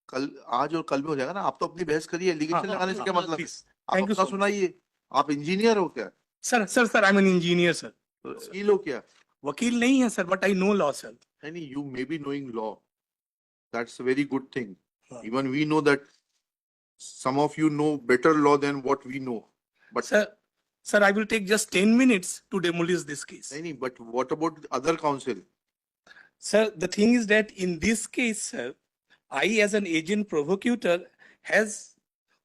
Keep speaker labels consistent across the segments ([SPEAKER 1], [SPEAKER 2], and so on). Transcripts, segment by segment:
[SPEAKER 1] कल आज और कल में हो जाएगा ना। आप तो अपनी बहस करिए, एलिगेशन लगाने से क्या मतलब है?
[SPEAKER 2] प्लीज।
[SPEAKER 1] आप
[SPEAKER 2] थैंक यू
[SPEAKER 1] अपना
[SPEAKER 2] सो मच
[SPEAKER 1] सुनाइए। आप इंजीनियर हो क्या?
[SPEAKER 2] Sir I M an engineer sir.
[SPEAKER 1] वकील हो क्या?
[SPEAKER 2] वकील नहीं है sir, but I know law sir.
[SPEAKER 1] नहीं, you may be knowing law. That's a very good thing.
[SPEAKER 2] हाँ।
[SPEAKER 1] Even we know that some of you know better law than what we know. But
[SPEAKER 2] Sir, I will take just 10 minutes to demolish this case.
[SPEAKER 1] नहीं, but what about the other counsel?
[SPEAKER 2] Sir, the thing is that in this case, sir, I as an agent provocateur has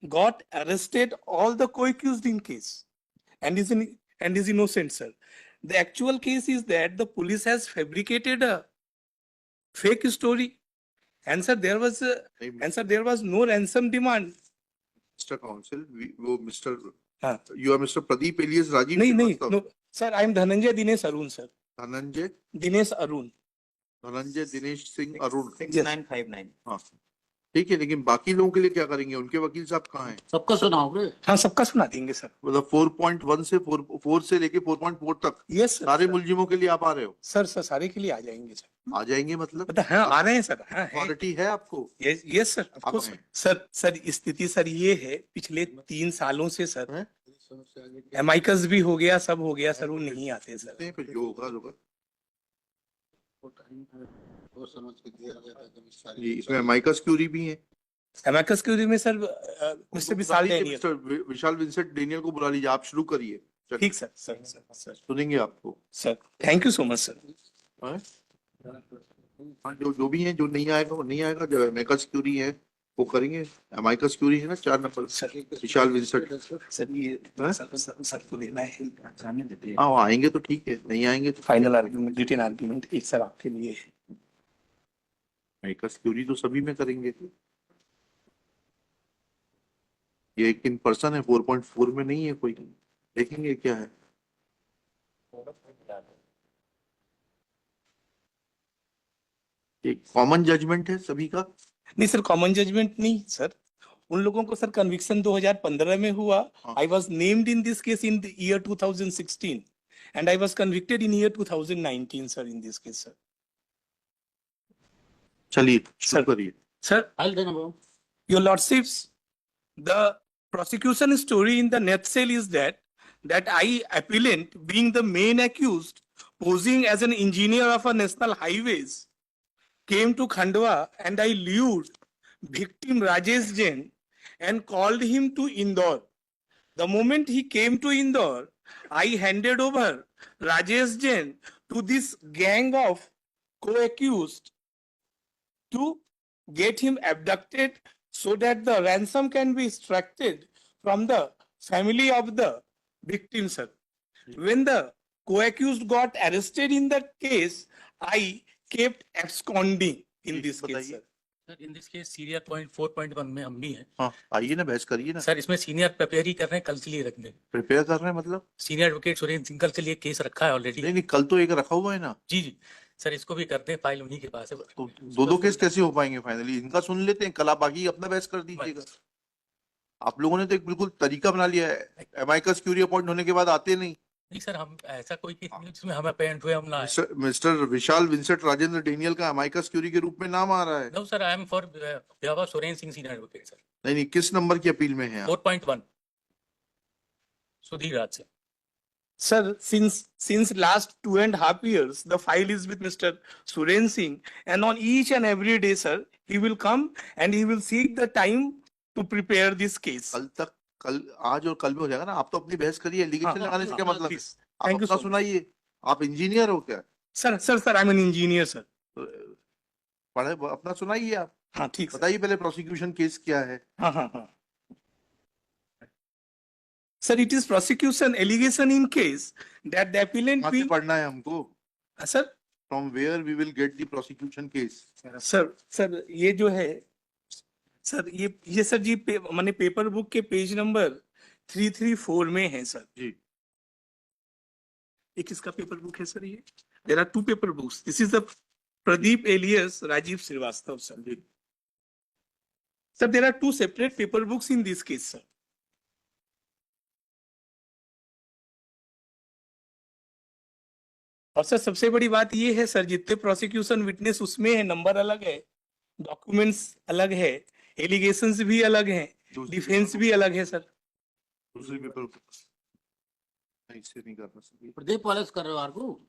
[SPEAKER 2] got arrested all the co-accused in case and is innocent, sir. The actual case is that the police has fabricated a fake story, and sir, there was no ransom demand.
[SPEAKER 1] Mr. Counsel, वो Mr.
[SPEAKER 2] हाँ.
[SPEAKER 1] You are Mr. Pradeep alias Rajiv
[SPEAKER 2] नहीं,
[SPEAKER 1] Srivastava.
[SPEAKER 2] no, sir, I am Dhananjay Dinesh Arun, sir.
[SPEAKER 1] Dhananjay
[SPEAKER 2] Dinesh Arun.
[SPEAKER 1] Dinesh Singh Arun.
[SPEAKER 3] 6959।
[SPEAKER 1] हाँ ठीक है, लेकिन बाकी लोगों के लिए क्या करेंगे? उनके वकील साहब कहाँ हैं?
[SPEAKER 3] सबका सुनाओगे?
[SPEAKER 2] हाँ, सबका सुना देंगे सर।
[SPEAKER 1] मतलब 4.1 से 4 से लेके 4.4 तक
[SPEAKER 2] यस सर।
[SPEAKER 1] सारे मुलजिमों के लिए आप आ रहे हो?
[SPEAKER 2] सर सारे के लिए आ जाएंगे सर।
[SPEAKER 1] आ जाएंगे मतलब?
[SPEAKER 2] हाँ, आ रहे हैं सर। हाँ,
[SPEAKER 1] अथॉरिटी है आपको?
[SPEAKER 2] Yes sir, of course sir. स्थिति सर ये है, पिछले 3 सालों से सर एमाइकस भी हो गया, सब हो गया सर, वो नहीं आते सर।
[SPEAKER 1] फिर जो होगा इसमें एमाइकस क्यूरी भी है।
[SPEAKER 2] एमाइकस क्यूरी में sir mister
[SPEAKER 1] Vishal Vincent Daniel को बुला लीजिए, आप शुरू करिए।
[SPEAKER 2] ठीक सर।
[SPEAKER 1] सुनेंगे आपको
[SPEAKER 2] sir. Thank you so much sir.
[SPEAKER 1] जो भी है, जो नहीं आएगा वो नहीं आएगा। जो एमाइकस क्यूरी है वो करेंगे। एमाइकस क्यूरी है ना 4 नंबर विशाल विंसेंट
[SPEAKER 2] सर। ये सर को लेना है।
[SPEAKER 1] हाँ, आएंगे तो ठीक है, नहीं आएंगे तो
[SPEAKER 2] फाइनल आर्गुमेंट, रिटन आर्गुमेंट एक सर आपके लिए है।
[SPEAKER 1] एमाइकस क्यूरी तो सभी में करेंगे। ये एक इन पर्सन है, 4.4 में नहीं है कोई। देखेंगे क्या है। एक कॉमन जजमेंट है सभी का?
[SPEAKER 2] नहीं सर, कॉमन जजमेंट नहीं सर। उन लोगों को सर कन्विक्शन 2015 में हुआ। I was named in this case in the year 2016 and I was convicted in year 2019 sir, in this case sir.
[SPEAKER 1] चलिए शुरू करिए
[SPEAKER 2] sir. Your lordships, the prosecution story in the nutshell is that I, appellant, being the main accused, posing as an engineer of a national highways, came to Khandwa and I lured victim Rajesh Jain and called him to Indore. The moment he came to Indore, I handed over Rajesh Jain to this gang of co-accused to get him abducted so that the ransom can be extracted from the family of the victim, sir. When the co-accused got arrested in that case, I kept absconding in this case, sir.
[SPEAKER 3] Sir, in this case senior point 4.1 में हम भी हैं।
[SPEAKER 1] हाँ, आइए ना, बहस करिए ना।
[SPEAKER 3] सर, इसमें सीनियर प्रिपेयर ही कर रहे हैं, कल के लिए रख दें।
[SPEAKER 1] प्रिपेयर कर रहे हैं मतलब?
[SPEAKER 3] सीनियर एडवोकेट सुरेंद्र सिंह के लिए केस रखा है ऑलरेडी।
[SPEAKER 1] नहीं, कल तो एक रखा हुआ है ना।
[SPEAKER 3] जी सर, इसको भी करते हैं, फाइल उन्हीं के पास है।
[SPEAKER 1] तो दो केस कैसे हो पाएंगे फाइनली? इनका सुन लेते हैं, कल आप बाकी अपना बहस कर दीजिएगा। आप लोगों ने तो एक बिल्कुल तरीका बना लिया है, एमाइकस क्यूरी अपॉइंट होने के बाद आते नहीं
[SPEAKER 3] सर, हम ऐसा कोई केस नहीं जिसमें हम अपॉइंट हुए, हम ना आए।
[SPEAKER 1] Mister Vishal Vincent Rajendra Daniel का एमाइकस क्यूरी के रूप में नाम आ रहा है।
[SPEAKER 3] No sir, I am for behalf Surendra Singh senior advocate sir.
[SPEAKER 1] नहीं, किस नंबर की अपील में है?
[SPEAKER 3] 4.1 सुधीर राज से।
[SPEAKER 2] Sir, since last 2.5 years, the file is with Mr. Suren Singh, and on each and every day, sir, he will come and he will seek the time to prepare this case.
[SPEAKER 1] कल आज और कल में हो जाएगा ना। आप तो अपनी बहस करिए, एलिगेशन लगाने से क्या मतलब है? आप अपना सुनाइए। आप इंजीनियर हो क्या?
[SPEAKER 2] Sir, I M an engineer sir.
[SPEAKER 1] पढ़े अपना सुनाइए आप।
[SPEAKER 2] हाँ, ठीक।
[SPEAKER 1] बताइए पहले प्रोसिक्यूशन केस क्या है?
[SPEAKER 2] हाँ। Sir, it is prosecution allegation in case that the appellant
[SPEAKER 1] कहाँ से पढ़ना है हमको?
[SPEAKER 2] Sir,
[SPEAKER 1] from where we will get the prosecution case?
[SPEAKER 2] Sir ये जो है सर, ये सर जी माने पेपर बुक के पेज नंबर 334 में है सर
[SPEAKER 1] जी।
[SPEAKER 2] एक किसका पेपर बुक है सर? ये there are 2 paper books. This is the Pradeep alias Rajiv Shrivastava sir. Sir, there are 2 separate paper books in this case sir. और सर सबसे बड़ी बात ये है सर, जितने प्रोसिक्यूशन विटनेस उसमें है नंबर अलग है, डॉक्यूमेंट्स अलग है, एलिगेशंस भी अलग हैं,
[SPEAKER 1] दूसरी
[SPEAKER 2] डिफेंस
[SPEAKER 1] पेपर
[SPEAKER 2] भी अलग है सर।
[SPEAKER 1] दूसरी पेपर नहीं, इससे नहीं करना सर।
[SPEAKER 3] प्रदीप पॉलिश कर रहे हो आर को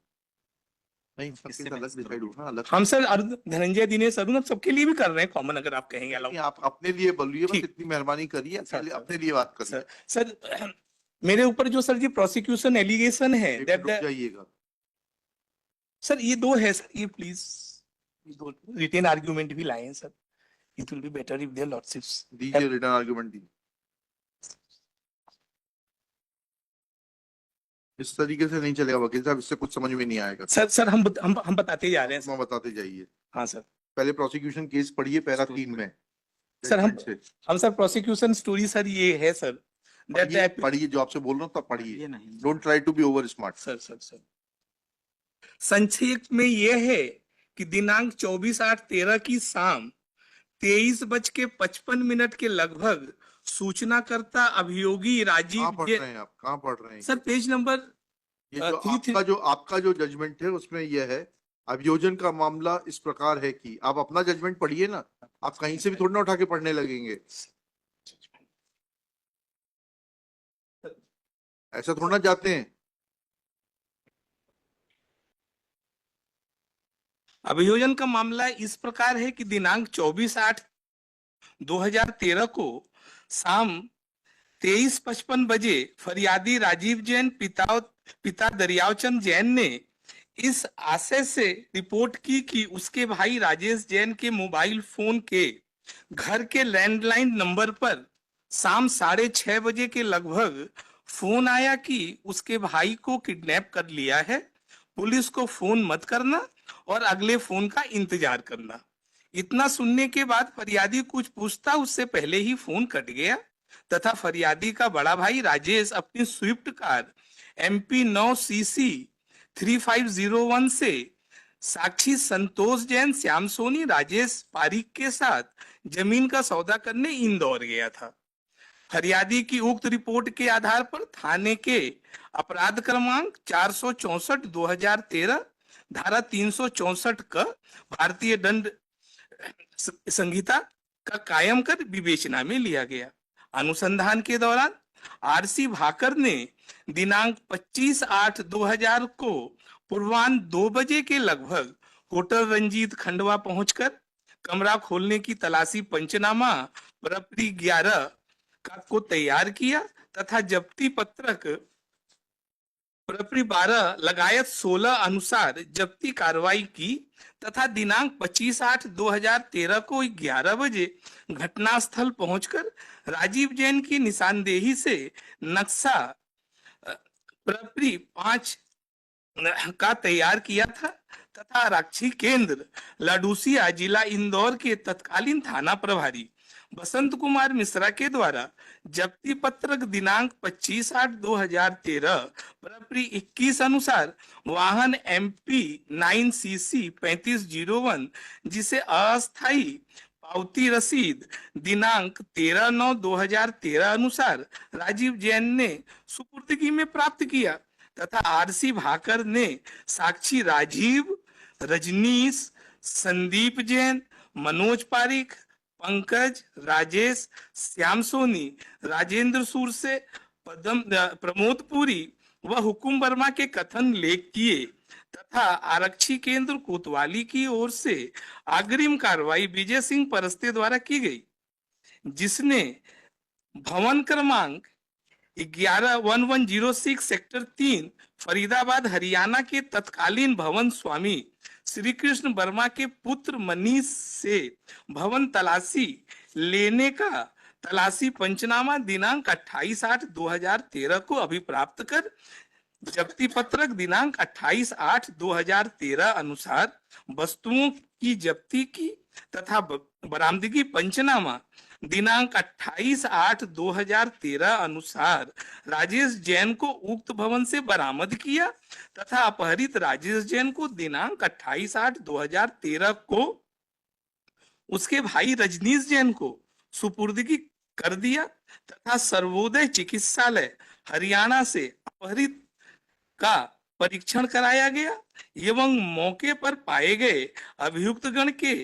[SPEAKER 1] नहीं, सबके साथ अलग डिसाइड होगा, अलग।
[SPEAKER 2] हम सर धनंजय, दिनेश, अरुण, हम सबके लिए भी कर रहे हैं कॉमन, अगर आप कहेंगे अलाउ।
[SPEAKER 1] नहीं, आप अपने लिए बोलिए, बस
[SPEAKER 2] ठीक।
[SPEAKER 1] इतनी मेहरबानी करिए,
[SPEAKER 2] सर,
[SPEAKER 1] पहले
[SPEAKER 2] सर,
[SPEAKER 1] अपने लिए बात करिए।
[SPEAKER 2] सर मेरे ऊपर जो सर जी प्रोसिक्यूशन एलिगेशन है
[SPEAKER 1] एक
[SPEAKER 2] दैट
[SPEAKER 1] मिनट रुक जाइएगा।
[SPEAKER 2] सर ये दो है सर, ये प्लीज ये दो रिटेन आर्ग्यूमेंट भी लाए हैं sir. It will be better if their lordships
[SPEAKER 1] दीजिए रिटर्न आर्गुमेंट दीजिए। इस तरीके से नहीं चलेगा वकील साहब, इससे कुछ समझ में नहीं आएगा।
[SPEAKER 2] सर हम बताते जा रहे हैं
[SPEAKER 1] मैं
[SPEAKER 2] सर।
[SPEAKER 1] बताते जाइए।
[SPEAKER 2] हाँ सर।
[SPEAKER 1] पहले प्रोसिक्यूशन केस पढ़िए पैरा 3 में।
[SPEAKER 2] सर
[SPEAKER 1] Judgment से
[SPEAKER 2] हम सर प्रोसिक्यूशन स्टोरी सर ये है सर
[SPEAKER 1] पढ़िए,
[SPEAKER 2] दैट
[SPEAKER 1] पढ़िए, जो आपसे बोल रहा हूँ तब पढ़िए। Don't try to be over smart.
[SPEAKER 2] Sir संक्षेप में यह है कि दिनांक 24/8/13 की शाम 23:55 के लगभग सूचनाकर्ता अभियोगी
[SPEAKER 1] कहाँ
[SPEAKER 2] राजीव
[SPEAKER 1] पढ़
[SPEAKER 2] जे
[SPEAKER 1] रहे हैं आप, कहाँ पढ़ रहे हैं?
[SPEAKER 2] सर पेज नंबर
[SPEAKER 1] ये जो
[SPEAKER 2] 33
[SPEAKER 1] आपका जो जजमेंट है उसमें यह है, अभियोजन का मामला इस प्रकार है कि, आप अपना जजमेंट पढ़िए ना, आप कहीं से भी थोड़ी ना उठा के पढ़ने लगेंगे, ऐसा थोड़ा ना जाते हैं।
[SPEAKER 2] अभियोजन का मामला इस प्रकार है कि दिनांक 24/8/2013 को शाम 23:55 बजे फरियादी राजीव जैन पिता दरियावचंद जैन ने इस आशय से रिपोर्ट की कि उसके भाई राजेश जैन के मोबाइल फोन के घर के लैंडलाइन नंबर पर शाम 6:30 बजे के लगभग फोन आया कि उसके भाई को किडनैप कर लिया है, पुलिस को फोन मत करना और अगले फोन का इंतजार करना। इतना सुनने के बाद फरियादी कुछ पूछता उससे पहले ही फोन कट गया तथा फरियादी का बड़ा भाई राजेश अपनी स्विफ्ट कार MP 9 CC 3501 से साक्षी संतोष जैन, श्याम सोनी, राजेश पारिक के साथ जमीन का सौदा करने इंदौर गया था। फरियादी की उक्त रिपोर्ट के आधार पर थाने के अपराध क्रमांक 464/2013 धारा 364 का भारतीय दंड संहिता का कायम कर विवेचना में लिया गया। अनुसंधान के दौरान RC भाकर ने दिनांक 25/8/2000 को पूर्वान्ह 2 बजे के लगभग होटल रंजीत खंडवा पहुंचकर कमरा खोलने की तलाशी पंचनामा प्रपरी 11 को तैयार किया तथा जब्ती पत्रक प्रपरी 12 लगायत 16 अनुसार जब्ती कार्रवाई की तथा दिनांक 25/8/2013 को 11 बजे घटनास्थल पहुंचकर राजीव जैन की निशानदेही से नक्शा प्रपरी 5 का तैयार किया था तथा आरक्षी केंद्र लाडूसिया जिला इंदौर के तत्कालीन थाना प्रभारी बसंत कुमार मिश्रा के द्वारा जब्ती पत्रक दिनांक 25/8/2013 प्रपरी 21 अनुसार वाहन MP 9 CC 3501 जिसे अस्थायी पावती रसीद दिनांक 13/9/2013 अनुसार राजीव जैन ने सुपुर्दगी में प्राप्त किया तथा RC भाकर ने साक्षी राजीव, रजनीश, संदीप जैन, मनोज पारिक, पंकज, राजेश, श्याम सोनी, राजेंद्र सूर से प्रमोद पुरी व हुकुम वर्मा के कथन लेख किए तथा आरक्षी केंद्र कोतवाली की ओर से अग्रिम कार्रवाई विजय सिंह परस्ते द्वारा की गई, जिसने भवन क्रमांक 1106 सेक्टर 3 फरीदाबाद हरियाणा के तत्कालीन भवन स्वामी श्री कृष्ण वर्मा के पुत्र मनीष से भवन तलाशी लेने का तलाशी पंचनामा दिनांक 28/8/2013 को अभिप्राप्त कर जब्ती पत्रक दिनांक 28/8/2013 अनुसार वस्तुओं की जब्ती की तथा बरामदगी पंचनामा दिनांक 28/8/2013 अनुसार राजेश जैन को उक्त भवन से बरामद किया तथा अपहरित राजेश जैन को दिनांक 28/8/2013 को उसके भाई रजनीश जैन को सुपुर्दगी कर दिया तथा सर्वोदय चिकित्सालय हरियाणा से अपहरित का परीक्षण कराया गया एवं मौके पर पाए गए अभियुक्तगण के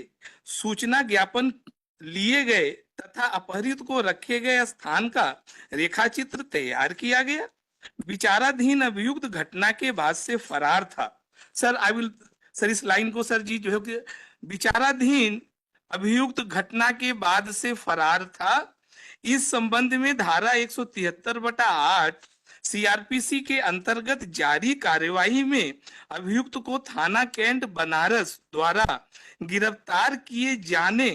[SPEAKER 2] सूचना ज्ञापन लिए गए तथा अपहरित को रखे गए स्थान का रेखाचित्र तैयार किया गया। विचाराधीन अभियुक्त घटना के बाद से फरार था। सर सर इस लाइन को सर जी जो है कि विचाराधीन अभियुक्त घटना के बाद से फरार था। इस संबंध में धारा 173/8 सीआरपीसी के अंतर्गत जारी कार्यवाही में अभियुक्त को थाना कैंट बनारस द्वारा गिरफ्तार किए जाने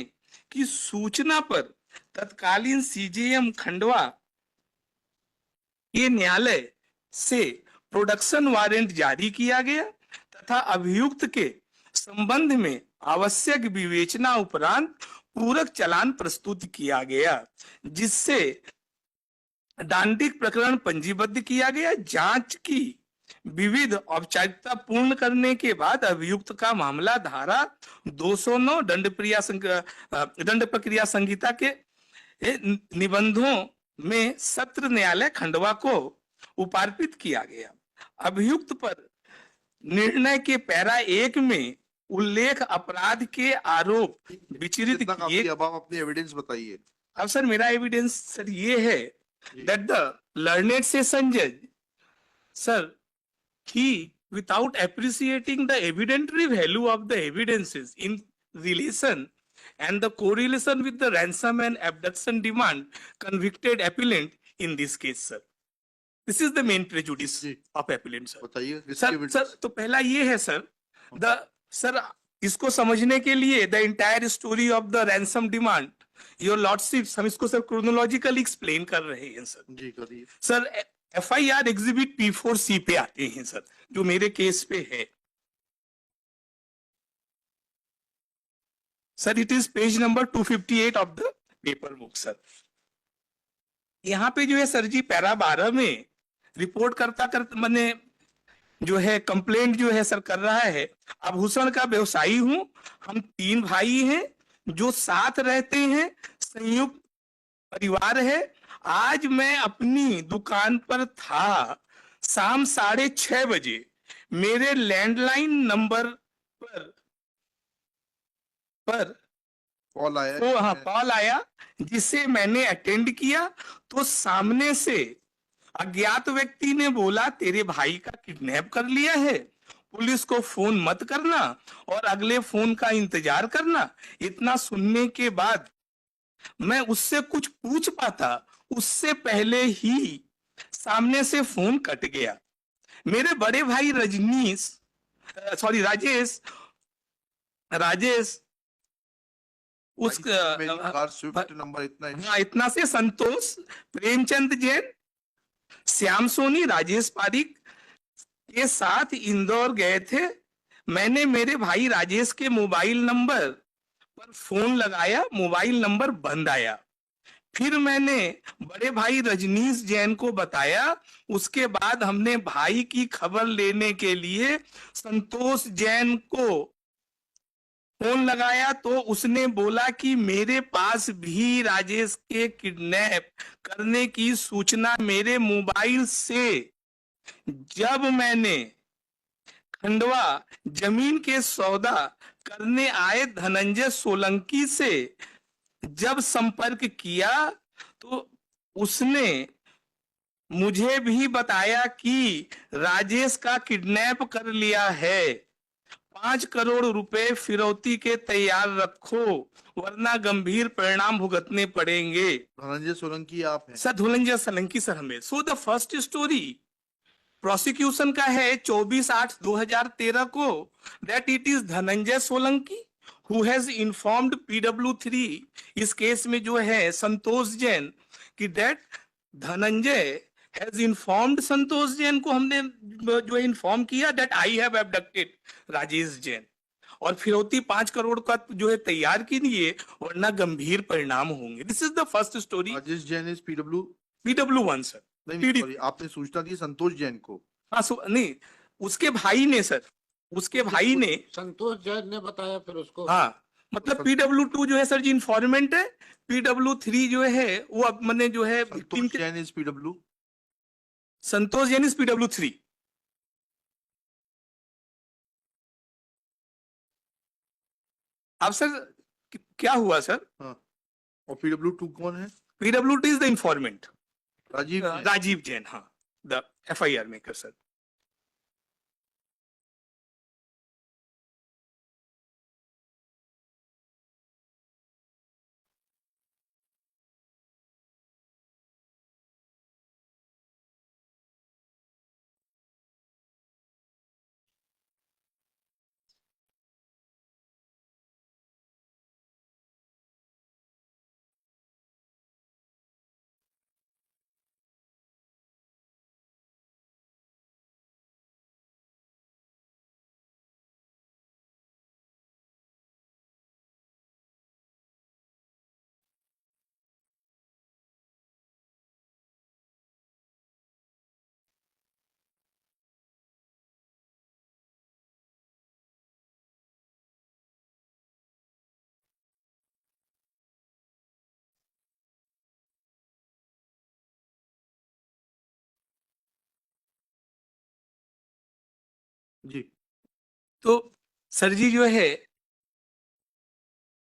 [SPEAKER 2] की सूचना पर तत्कालीन सीजेएम खंडवा के न्यायालय से प्रोडक्शन वारंट जारी किया गया तथा अभियुक्त के संबंध में आवश्यक विवेचना उपरांत पूरक चालान प्रस्तुत किया गया, जिससे दांडिक प्रकरण पंजीबद्ध किया गया। जांच की विविध औपचारिकता पूर्ण करने के बाद अभियुक्त का मामला धारा 209 दंड प्रक्रिया संहिता के निबंधों में सत्र न्यायालय खंडवा को उपार्पित किया गया। अभियुक्त पर निर्णय के पैरा 1 में उल्लेख अपराध के आरोप विचरित
[SPEAKER 1] जितना
[SPEAKER 2] किए।
[SPEAKER 1] काफी, अब आप अपनी एविडेंस बताइए।
[SPEAKER 2] अब सर मेरा एविडेंस सर ये है that the learned session judge, sir, he without appreciating the evidentiary value of the evidences in relation and the correlation with the ransom and abduction demand, convicted appellant in this case, sir. This is the main prejudice
[SPEAKER 1] ji.
[SPEAKER 2] of appellant, sir.
[SPEAKER 1] बताइए किसकी
[SPEAKER 2] sir
[SPEAKER 1] evidence?
[SPEAKER 2] Sir तो पहला ये है sir sir इसको समझने के लिए the entire story of the ransom demand your lordships हम इसको सर क्रोनोलॉजिकली एक्सप्लेन कर रहे हैं सर।
[SPEAKER 1] जी करिए।
[SPEAKER 2] सर एफआईआर एग्जिबिट P4C पे आते हैं सर, जो मेरे केस पे है sir. It is page number 258 of the paper book sir. यहाँ पे जो है सर जी पैरा 12 में रिपोर्ट करता मैंने जो है कंप्लेंट जो है सर कर रहा है, आभूषण का व्यवसायी हूं, हम 3 भाई हैं जो साथ रहते हैं, संयुक्त परिवार है। आज मैं अपनी दुकान पर था, शाम 6:30 बजे मेरे लैंडलाइन नंबर पर
[SPEAKER 1] कॉल आया।
[SPEAKER 2] तो हाँ कॉल आया, जिसे मैंने अटेंड किया तो सामने से अज्ञात व्यक्ति ने बोला तेरे भाई का किडनैप कर लिया है, पुलिस को फोन मत करना और अगले फोन का इंतजार करना। इतना सुनने के बाद मैं उससे कुछ पूछ पाता उससे पहले ही सामने से फोन कट गया। मेरे बड़े भाई राजेश उस
[SPEAKER 1] कार स्विफ्ट नंबर इतना है।
[SPEAKER 2] हाँ इतना से संतोष, प्रेमचंद जैन, श्याम सोनी, राजेश पारिक के साथ इंदौर गए थे। मैंने मेरे भाई राजेश के मोबाइल नंबर पर फोन लगाया, मोबाइल नंबर बंद आया। फिर मैंने बड़े भाई रजनीश जैन को बताया। उसके बाद हमने भाई की खबर लेने के लिए संतोष जैन को फोन लगाया तो उसने बोला कि मेरे पास भी राजेश के किडनैप करने की सूचना मेरे मोबाइल से। जब मैंने खंडवा जमीन के सौदा करने आए धनंजय सोलंकी से जब संपर्क किया तो उसने मुझे भी बताया कि राजेश का किडनैप कर लिया है, 5 करोड़ रुपए फिरौती के तैयार रखो वरना गंभीर परिणाम भुगतने पड़ेंगे।
[SPEAKER 1] धनंजय सोलंकी आप हैं?
[SPEAKER 2] सर धनंजय सोलंकी सर हमें। So the first story prosecution का है 24/8/2013 को that it is Dhananjay Solanki who has informed PW3 इस केस में जो है संतोष जैन कि that Dhananjay has informed Santosh Jain को हमने जो इन्फॉर्म किया that I have abducted Rajesh Jain और फिरौती 5 करोड़ का जो है तैयार कीजिए वरना गंभीर परिणाम होंगे। This is the first story.
[SPEAKER 1] Rajesh Jain is
[SPEAKER 2] PW1 sir.
[SPEAKER 1] नहीं सॉरी, आपने सूचना दी संतोष जैन को।
[SPEAKER 2] हाँ नहीं उसके भाई ने सर, उसके भाई ने
[SPEAKER 3] संतोष जैन ने बताया फिर उसको।
[SPEAKER 2] हाँ मतलब PW2 जो है सर जी इन्फॉर्मेंट है, PW3 जो है वो अब मैंने जो है
[SPEAKER 1] Santosh Jain is PW।
[SPEAKER 2] Santosh Jain is PW3। अब सर क्या हुआ सर?
[SPEAKER 1] हाँ, और PW2 कौन है?
[SPEAKER 2] PWT is the informant,
[SPEAKER 1] Rajiv Jain.
[SPEAKER 2] Rajiv Jain, हाँ, द FIR मेकर सर।
[SPEAKER 1] जी।
[SPEAKER 2] तो सर जी जो है,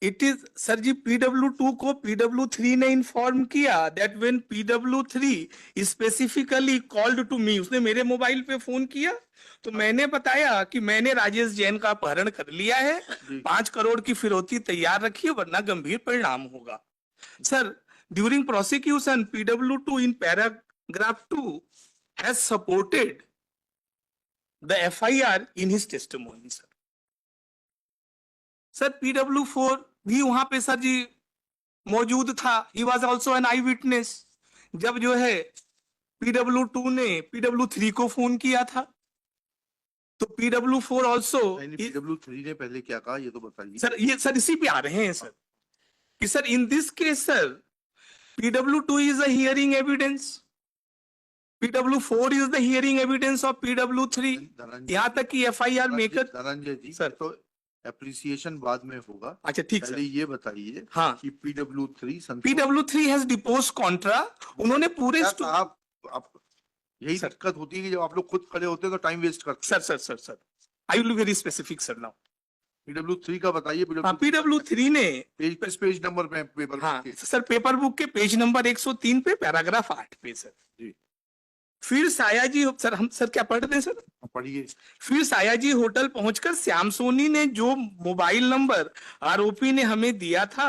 [SPEAKER 2] it is sir ji PW2 को PW3 ने इन्फॉर्म किया that when PW3 specifically called to me, उसने मेरे मोबाइल पे फोन किया तो मैंने बताया कि मैंने राजेश जैन का अपहरण कर लिया है,
[SPEAKER 1] जी।
[SPEAKER 2] 5 करोड़ की फिरौती तैयार रखिए वरना गंभीर परिणाम होगा। Sir, during prosecution PW2 in paragraph 2 has supported the FIR in his testimony. Sir PW4 भी वहां पे सर जी मौजूद था, he was also an I witness. जब जो है PW2 ने PW3 को फोन किया था तो PW4 ऑल्सो।
[SPEAKER 1] PW3 ने पहले क्या कहा, ये तो बताइए।
[SPEAKER 2] सर ये सर इसी पे आ रहे हैं सर कि sir in this case sir PW2 is a hearing evidence, PW4 is the hearing evidence of PW3,
[SPEAKER 1] Dhananjay
[SPEAKER 2] यहाँ तक कि FIR मेकर।
[SPEAKER 1] धनंजय जी,
[SPEAKER 2] सर।
[SPEAKER 1] तो एप्रिसिएशन बाद में होगा।
[SPEAKER 2] अच्छा ठीक
[SPEAKER 1] पहले
[SPEAKER 2] सर।
[SPEAKER 1] ये बताइए
[SPEAKER 2] हाँ,
[SPEAKER 1] कि PW3
[SPEAKER 2] PW3 has depots Contra, उन्होंने पूरे
[SPEAKER 1] क्या कहा? आप यही
[SPEAKER 2] सर।
[SPEAKER 1] दिक्कत होती है कि जब आप लोग खुद खड़े होते हैं तो टाइम वेस्ट करते
[SPEAKER 2] sir sir sir sir I will be very specific sir now.
[SPEAKER 1] हैं। PW3 का बताइए।
[SPEAKER 2] हाँ, PW3 ने
[SPEAKER 1] किस पेज नंबर पे पेपर
[SPEAKER 2] हाँ
[SPEAKER 1] के?
[SPEAKER 2] सर पेपर बुक के पेज नंबर 103 पे पैराग्राफ 8 पे सर।
[SPEAKER 1] जी।
[SPEAKER 2] फिर सायाजी सर, हम सर क्या पढ़ रहे हैं सर?
[SPEAKER 1] पढ़िए।
[SPEAKER 2] फिर सायाजी होटल पहुंचकर श्याम सोनी ने जो मोबाइल नंबर आरोपी ने हमें दिया था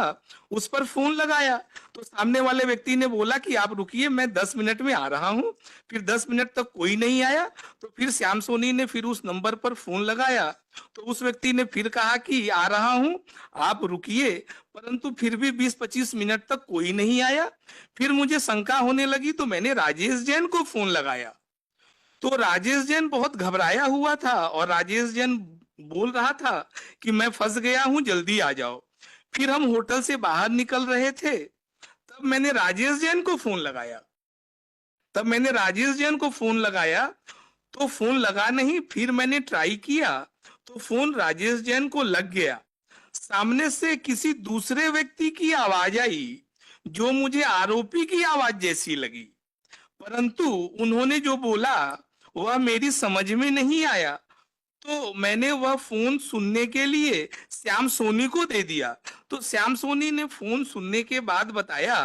[SPEAKER 2] उस पर फोन लगाया तो सामने वाले व्यक्ति ने बोला कि आप रुकिए मैं 10 मिनट में आ रहा हूं। फिर 10 मिनट तक कोई नहीं आया तो फिर श्याम सोनी ने फिर उस नंबर पर फोन लगाया तो उस व्यक्ति ने फिर कहा कि आ रहा हूं, आप रुकिए, परंतु फिर भी 20-25 मिनट तक कोई नहीं आया। फिर मुझे शंका होने लगी तो मैंने राजेश जैन को फोन लगाया तो राजेश जैन बहुत घबराया हुआ था और राजेश जैन बोल रहा था कि मैं फंस गया हूं, जल्दी आ जाओ। फिर हम होटल से बाहर निकल रहे थे तब मैंने राजेश जैन को फोन लगाया, तो फोन लगा नहीं। फिर मैंने ट्राई किया तो फोन राजेश जैन को लग गया। सामने से किसी दूसरे व्यक्ति की आवाज आई जो मुझे आरोपी की आवाज जैसी लगी, परंतु उन्होंने जो बोला वह मेरी समझ में नहीं आया तो मैंने वह फोन सुनने के लिए श्याम सोनी को दे दिया। तो श्याम सोनी ने फोन सुनने के बाद बताया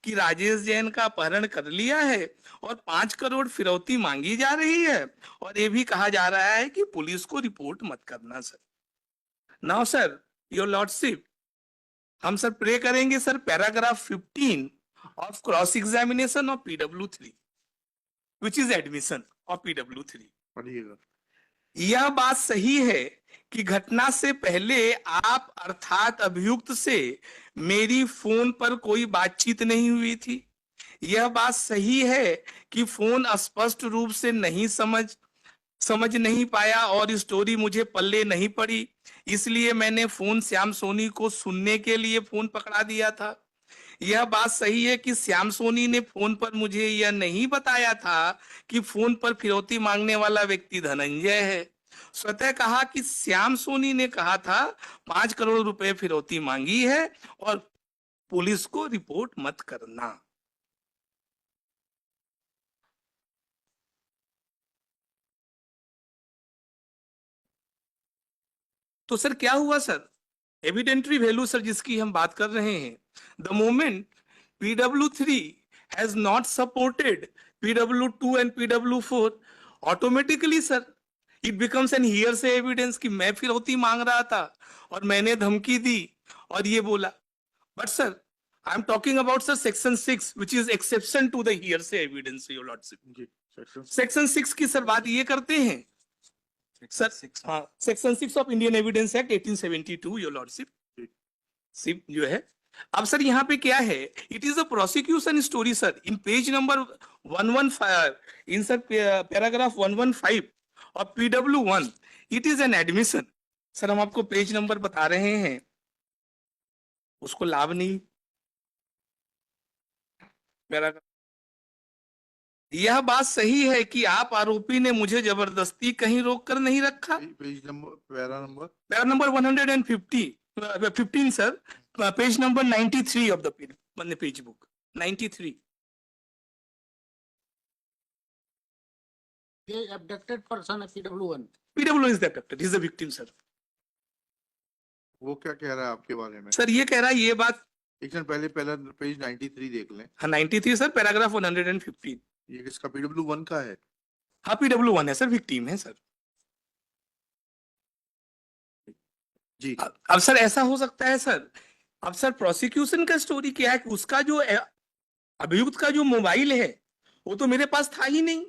[SPEAKER 2] कि राजेश जैन का अपहरण कर लिया है और 5 करोड़ फिरौती मांगी जा रही है और ये भी कहा जा रहा है कि पुलिस को रिपोर्ट मत करना। Sir now sir your lordship, हम सर प्रे करेंगे sir paragraph 15 of cross examination of PW3 which is admission of PW3।
[SPEAKER 1] पढ़िएगा।
[SPEAKER 2] यह बात सही है कि घटना से पहले आप अर्थात अभियुक्त से मेरी फोन पर कोई बातचीत नहीं हुई थी। यह बात सही है कि फोन स्पष्ट रूप से नहीं समझ नहीं पाया और स्टोरी मुझे पल्ले नहीं पड़ी, इसलिए मैंने फोन श्याम सोनी को सुनने के लिए फोन पकड़ा दिया था। यह बात सही है कि श्याम सोनी ने फोन पर मुझे यह नहीं बताया था कि फोन पर फिरौती मांगने वाला व्यक्ति धनंजय है। स्वतः कहा कि श्याम सोनी ने कहा था 5 करोड़ रुपए फिरौती मांगी है और पुलिस को रिपोर्ट मत करना। तो सर क्या हुआ सर? एविडेंटरी वैल्यू सर जिसकी हम बात कर रहे हैं, the moment PW3 has not supported PW2 and PW4, automatically sir it becomes an hearsay evidence कि मैं फिरौती मांग रहा था और मैंने धमकी दी और ये बोला. But sir, I am talking about sir section 6 which is exception to the hearsay evidence, your lordship.
[SPEAKER 1] जी
[SPEAKER 2] सेक्शन 6 की सर बात ये करते हैं सर, हाँ, section 6 of Indian evidence act 1872, your lordship सिप जो है. अब सर यहाँ पे क्या है, it is a prosecution story sir in page number 115, in sir paragraph 115 और PW1 it is an admission. Sir हम आपको पेज नंबर बता रहे हैं, उसको लाभ नहीं. पैराग्राफ, यह बात सही है कि आप आरोपी ने मुझे जबरदस्ती कहीं रोक कर नहीं रखा.
[SPEAKER 1] Page number
[SPEAKER 2] para number 15 sir, page number 93 of the page book 93.
[SPEAKER 4] The abducted person of PW1.
[SPEAKER 2] PW is the abducted, he is the victim sir.
[SPEAKER 1] वो क्या कह रहा है आपके बारे में?
[SPEAKER 2] सर ये कह रहा है, ये बात
[SPEAKER 1] एक मिनट पहले पेज 93 देख लें.
[SPEAKER 2] हाँ 93 सर, पैराग्राफ 115.
[SPEAKER 1] ये किसका PW1 का है?
[SPEAKER 2] हाँ PW1 है सर, विक्टिम है सर.
[SPEAKER 1] जी
[SPEAKER 2] अब सर ऐसा हो सकता है सर, अब सर प्रोसिक्यूशन का स्टोरी क्या है कि उसका जो अभियुक्त का जो मोबाइल है वो तो मेरे पास था ही नहीं.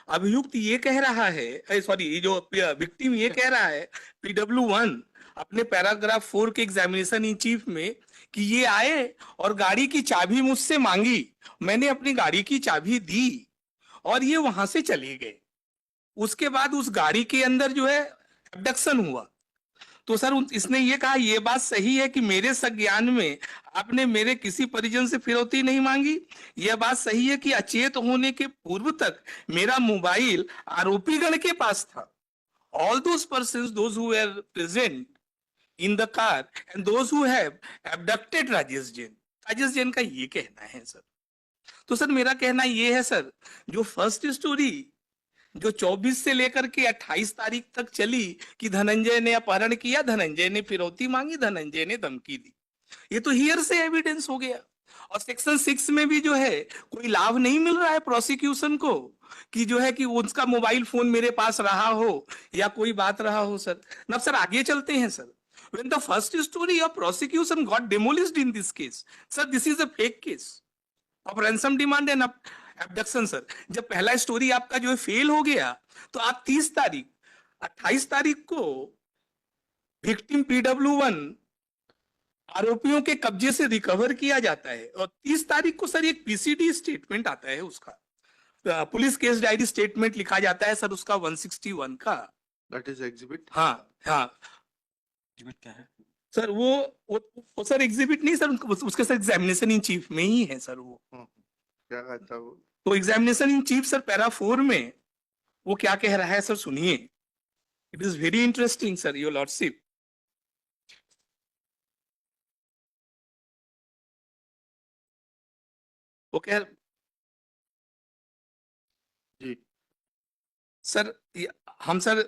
[SPEAKER 2] अभियुक्त ये कह रहा है, सॉरी ये जो विक्टिम ये कह रहा है PW1 अपने पैराग्राफ 4 के एग्जामिनेशन इन चीफ में कि ये आए और गाड़ी की चाबी मुझसे मांगी, मैंने अपनी गाड़ी की चाबी दी और ये वहां से चले गए. उसके बाद उस गाड़ी के अंदर जो है अबडक्शन हुआ. तो सर इसने ये कहा, ये बात सही है कि मेरे संज्ञान में आपने मेरे किसी परिजन से फिरौती नहीं मांगी. यह बात सही है कि अचेत होने के पूर्व तक मेरा मोबाइल आरोपीगण के पास था. All those persons, those who were present in the car and those who have abducted Rajesh Jain का ये कहना है सर. तो सर मेरा कहना ये है सर, जो फर्स्ट स्टोरी जो 24 से लेकर के 28 तारीख तक चली कि धनंजय ने अपहरण किया, धनंजय ने फिरौती मांगी, धनंजय ने धमकी दी, ये तो हियर से एविडेंस हो गया. और सेक्शन 6 में भी जो है कोई लाभ नहीं मिल रहा है प्रोसिक्यूशन को कि जो है कि उसका मोबाइल फोन मेरे पास रहा हो या कोई बात रहा हो सर. अब सर आगे चलते हैं sir. When the first story of prosecution got demolished in this case, sir, this is a fake case of ransom demand and abduction sir. जब पहला स्टोरी आपका जो है फेल हो गया तो आप 28 तारीख को विक्टिम PW1 आरोपियों के कब्जे से रिकवर किया जाता है और 30 तारीख को सर एक PCD स्टेटमेंट आता है, उसका पुलिस केस डायरी स्टेटमेंट लिखा जाता है सर उसका 161 का.
[SPEAKER 1] That is exhibit.
[SPEAKER 2] हाँ हाँ
[SPEAKER 3] एग्जीबिट क्या है
[SPEAKER 2] सर, वो सर एग्जिबिट नहीं सर, उसके सर एग्जामिनेशन इन चीफ में ही है सर वो.
[SPEAKER 1] क्या कहता है वो?
[SPEAKER 2] तो examination in chief sir para 4 में वो क्या कह रहा है सर सुनिए. It is very interesting sir, your lordship. वो कह
[SPEAKER 1] जी
[SPEAKER 2] सर हम सर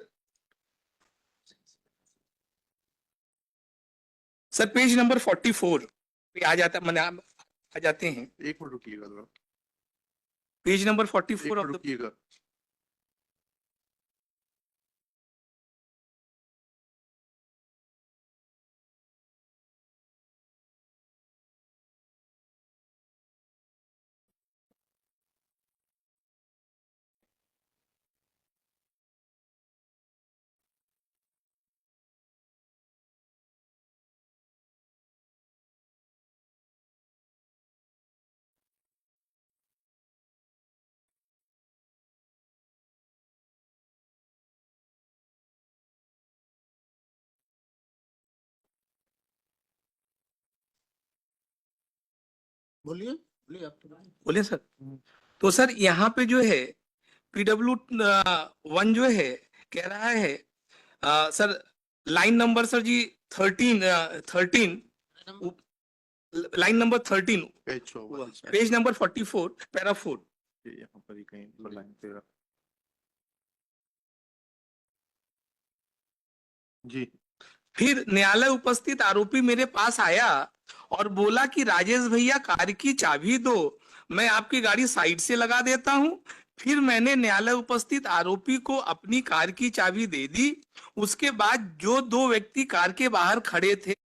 [SPEAKER 2] पेज नंबर 44 पे आ जाता मैंने आ जाते हैं.
[SPEAKER 1] एक मिनट रुकिएगा जरा.
[SPEAKER 2] पेज नंबर
[SPEAKER 1] एक
[SPEAKER 2] 44
[SPEAKER 1] मिनट
[SPEAKER 2] ऑफ द
[SPEAKER 1] रुकिएगा.
[SPEAKER 4] बोलिए बोलिए आप तो बोलिए।
[SPEAKER 2] बोले सर. तो सर यहाँ पे जो है PW1 जो है कह रहा है सर लाइन नंबर सर जी 13 line number 13 page number 44 para 4.
[SPEAKER 1] यहाँ पर ही कहीं पर लाइन पे रख. जी
[SPEAKER 2] फिर न्यायालय उपस्थित आरोपी मेरे पास आया और बोला कि राजेश भैया कार की चाबी दो, मैं आपकी गाड़ी साइड से लगा देता हूं। फिर मैंने न्यायालय उपस्थित आरोपी को अपनी कार की चाबी दे दी। उसके बाद जो दो व्यक्ति कार के बाहर खड़े थे